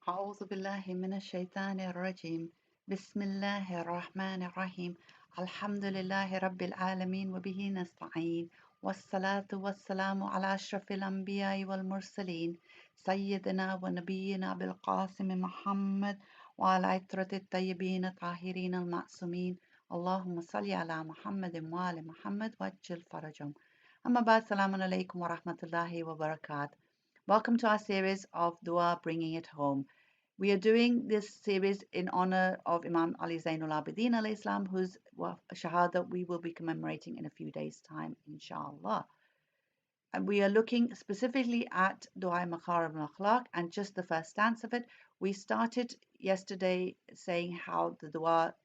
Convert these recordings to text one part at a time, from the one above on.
أعوذ بالله من الشيطان الرجيم بسم الله الرحمن الرحيم الحمد لله رب العالمين وبه نستعين والصلاة والسلام على أشرف الأنبياء والمرسلين سيدنا ونبينا بالقاسم محمد وعلى عترة الطيبين الطاهرين المعصومين اللهم صل على محمد وآل محمد وعجل فرجهم أما بعد السلام عليكم ورحمة الله وبركاته. Welcome to our series of Dua Bringing It Home. We are doing this series in honor of Imam Ali Zainul Abidin alayhi salam, whose Shahada we will be commemorating in a few days' time, inshallah. And we are looking specifically at Dua Makarimul Akhlaq and just the first stance of it. We started yesterday saying how the dua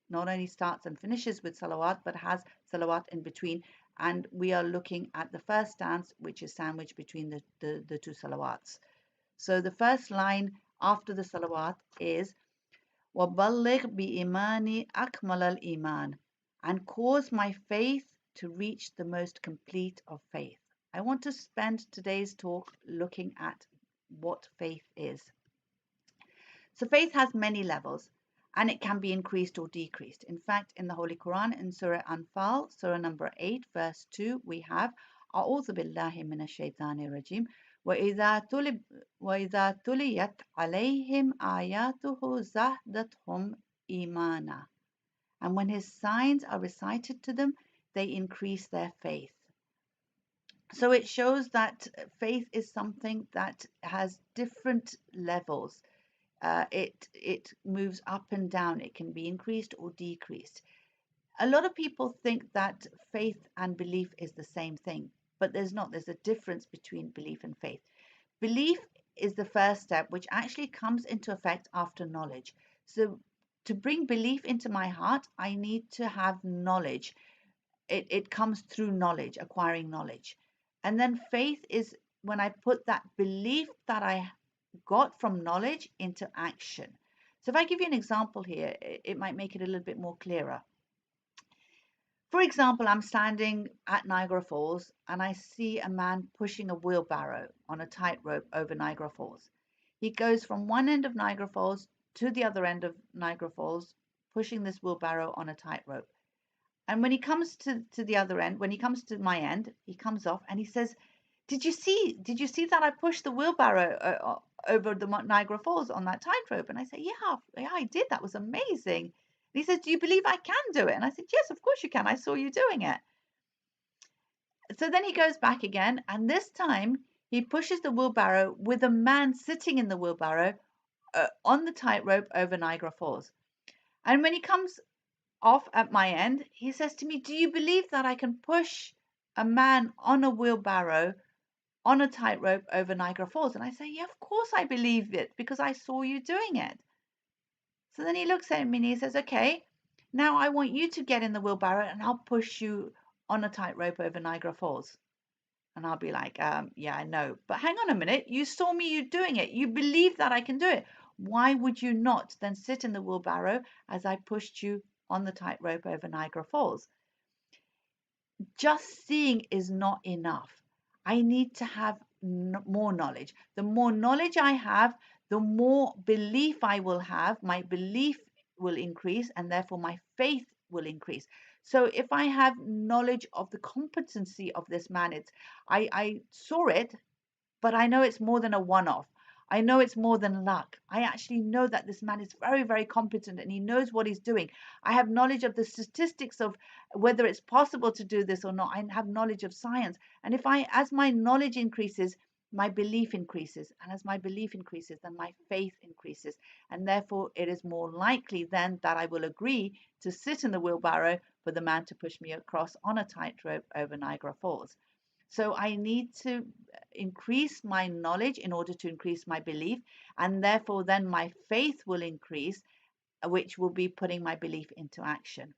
not only starts and finishes with salawat, but has salawat in between. And we are looking at the first stance, which is sandwiched between the two salawats. So the first line after the salawat is وَبَلِّغْ بِإِيمَانِ أَكْمَلَ الْإِيمَانِ, and cause my faith to reach the most complete of faith. I want to spend today's talk looking at what faith is. So faith has many levels and it can be increased or decreased. In fact, in the Holy Quran, in Surah Anfal, Surah number 8, verse 2, we have أعوذ بالله من الشيطان الرجيم وإذا تليت عليهم آياته زادتهم إيمانا. And when his signs are recited to them, they increase their faith. So it shows that faith is something that has different levels. It moves up and down. It can be increased or decreased. A lot of people think that faith and belief is the same thing, but there's not. There's a difference between belief and faith. Belief is the first step, which actually comes into effect after knowledge. So to bring belief into my heart, I need to have knowledge. It comes through knowledge, acquiring knowledge. And then faith is when I put that belief that I got from knowledge into action. So if I give you an example here, it might make it a little bit more clearer. For example, I'm standing at Niagara Falls and I see a man pushing a wheelbarrow on a tightrope over Niagara Falls. He goes from one end of Niagara Falls to the other end of Niagara Falls, pushing this wheelbarrow on a tightrope. And when he comes to the other end, when he comes to my end, he comes off and he says, Did you see that I pushed the wheelbarrow over the Niagara Falls on that tightrope?" And I say, yeah, I did. That was amazing. And he says, "Do you believe I can do it?" And I said, "Yes, of course you can. I saw you doing it." So then he goes back again, and this time he pushes the wheelbarrow with a man sitting in the wheelbarrow on the tightrope over Niagara Falls. And when he comes off at my end, he says to me, "Do you believe that I can push a man on a wheelbarrow on a tightrope over Niagara Falls?" And I say, "Yeah, of course I believe it because I saw you doing it." So then he looks at me and he says, "Okay, now I want you to get in the wheelbarrow and I'll push you on a tightrope over Niagara Falls." And I'll be like, "Yeah, I know. But hang on a minute. You saw me you doing it. You believe that I can do it. Why would you not then sit in the wheelbarrow as I pushed you on the tightrope over Niagara Falls?" Just seeing is not enough. I need to have more knowledge. The more knowledge I have, the more belief I will have. My belief will increase, and therefore my faith will increase. So if I have knowledge of the competency of this man, I saw it, but I know it's more than a one-off. I know it's more than luck. I actually know that this man is very, very competent and he knows what he's doing. I have knowledge of the statistics of whether it's possible to do this or not. I have knowledge of science. And as my knowledge increases, my belief increases. And as my belief increases, then my faith increases. And therefore, it is more likely then that I will agree to sit in the wheelbarrow for the man to push me across on a tightrope over Niagara Falls. So I need to increase my knowledge in order to increase my belief, and therefore then my faith will increase, which will be putting my belief into action.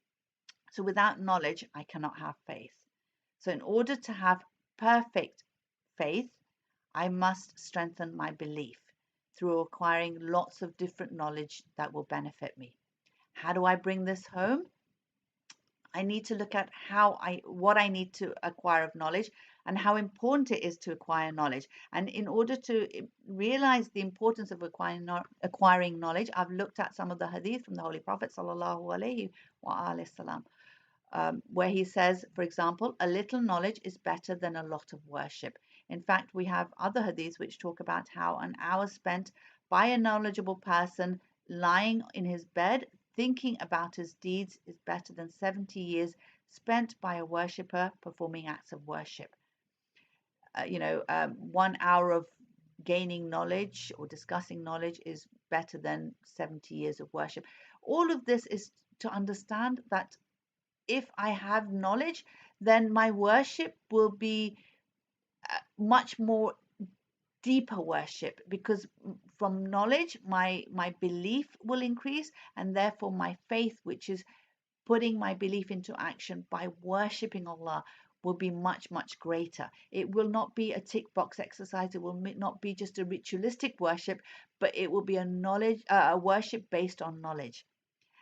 So without knowledge, I cannot have faith. So in order to have perfect faith, I must strengthen my belief through acquiring lots of different knowledge that will benefit me. How do I bring this home? I need to look at what I need to acquire of knowledge, and how important it is to acquire knowledge. And in order to realize the importance of acquiring knowledge, I've looked at some of the hadith from the Holy Prophet sallallahu alaihi wasallam, where he says, for example, a little knowledge is better than a lot of worship. In fact, we have other hadiths which talk about how an hour spent by a knowledgeable person lying in his bed thinking about his deeds is better than 70 years spent by a worshipper performing acts of worship. 1 hour of gaining knowledge or discussing knowledge is better than 70 years of worship. All of this is to understand that if I have knowledge, then my worship will be much more deeper worship, because from knowledge my belief will increase, and therefore my faith, which is putting my belief into action by worshipping Allah, will be much, much greater. It will not be a tick box exercise. It will not be just a ritualistic worship, but it will be a worship based on knowledge.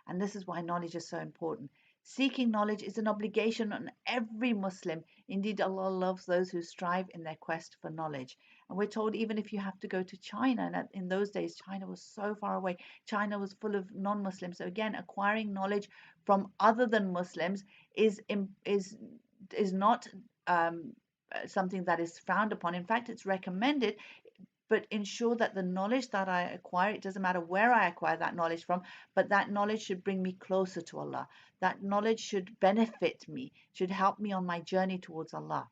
And this is why knowledge is so important. Seeking knowledge is an obligation on every Muslim. Indeed, Allah loves those who strive in their quest for knowledge. And we're told even if you have to go to China, and in those days, China was so far away, China was full of non-Muslims. So again, acquiring knowledge from other than Muslims is not something that is frowned upon. In fact, it's recommended, but ensure that the knowledge that I acquire, it doesn't matter where I acquire that knowledge from, but that knowledge should bring me closer to Allah. That knowledge should benefit me, should help me on my journey towards Allah.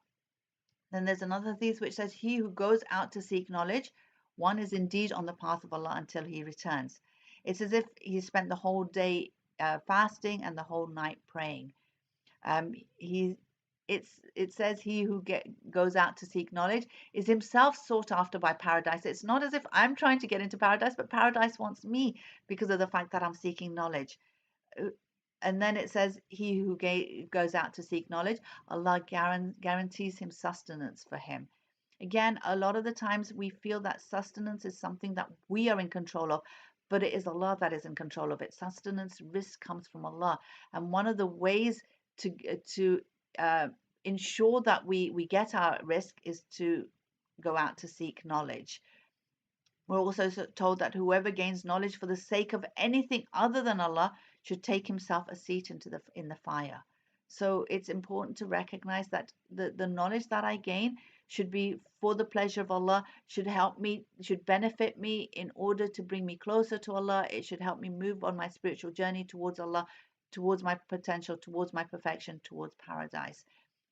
Then there's another hadith which says, he who goes out to seek knowledge, one is indeed on the path of Allah until he returns. It's as if he spent the whole day fasting and the whole night praying. He it says he who goes out to seek knowledge is himself sought after by paradise. It's not as if I'm trying to get into paradise, but paradise wants me because of the fact that I'm seeking knowledge. And then it says he who goes out to seek knowledge, Allah guarantees him sustenance for him. Again, a lot of the times we feel that sustenance is something that we are in control of, but it is Allah that is in control of it. Sustenance, risk comes from Allah. And one of the ways to ensure that we get our risk is to go out to seek knowledge. We're also told that whoever gains knowledge for the sake of anything other than Allah should take himself a seat in the fire. So it's important to recognize that the knowledge that I gain should be for the pleasure of Allah, should help me, should benefit me in order to bring me closer to Allah. It should help me move on my spiritual journey towards Allah, towards my potential, towards my perfection, towards paradise.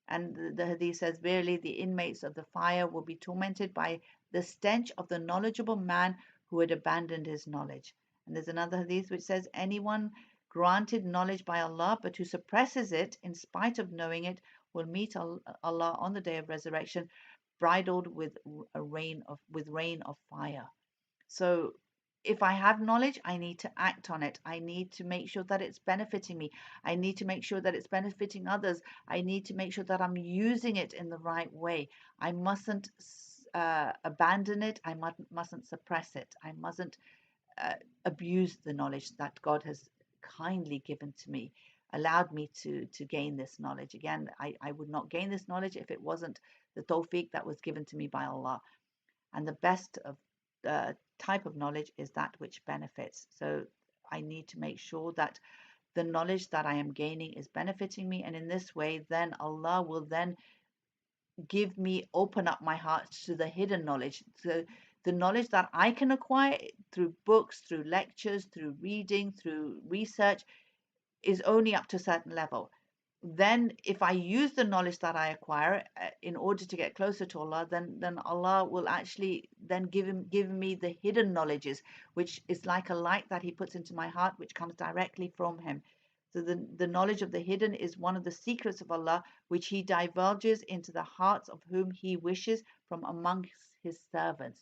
And the hadith says, verily the inmates of the fire will be tormented by the stench of the knowledgeable man who had abandoned his knowledge. And there's another hadith which says, anyone granted knowledge by Allah but who suppresses it in spite of knowing it will meet Allah on the day of resurrection bridled with rain of fire. So if I have knowledge, I need to act on it. I need to make sure that it's benefiting me. I need to make sure that it's benefiting others. I need to make sure that I'm using it in the right way. I mustn't abandon it. I mustn't suppress it. I mustn't abuse the knowledge that God has kindly given to me, allowed me to gain this knowledge. Again, I would not gain this knowledge if it wasn't the tawfiq that was given to me by Allah. And the best of type of knowledge is that which benefits. So I need to make sure that the knowledge that I am gaining is benefiting me, and in this way then Allah will then open up my heart to the hidden knowledge, so the knowledge that I can acquire through books, through lectures, through reading, through research is only up to a certain level. Then if I use the knowledge that I acquire in order to get closer to Allah, then Allah will actually then give me the hidden knowledges, which is like a light that he puts into my heart, which comes directly from him. So the knowledge of the hidden is one of the secrets of Allah, which he divulges into the hearts of whom he wishes from amongst his servants.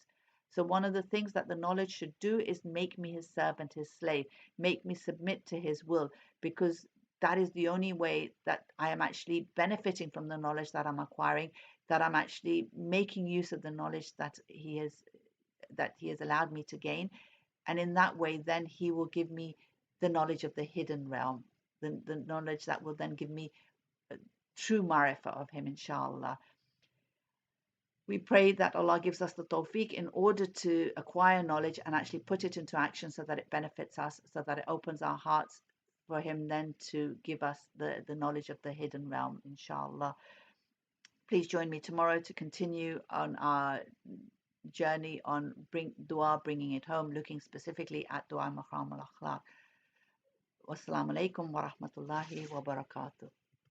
So one of the things that the knowledge should do is make me his servant, his slave, make me submit to his will, because that is the only way that I am actually benefiting from the knowledge that I'm acquiring, that I'm actually making use of the knowledge that he has allowed me to gain. And in that way, then he will give me the knowledge of the hidden realm, the knowledge that will then give me true marifah of him, inshallah. We pray that Allah gives us the tawfiq in order to acquire knowledge and actually put it into action so that it benefits us, so that it opens our hearts for Him then to give us the knowledge of the hidden realm, inshallah. Please join me tomorrow to continue on our journey on dua, bringing it home, looking specifically at dua Makarimul Akhlaq. Wassalamu alaikum wa rahmatullahi wa barakatuh.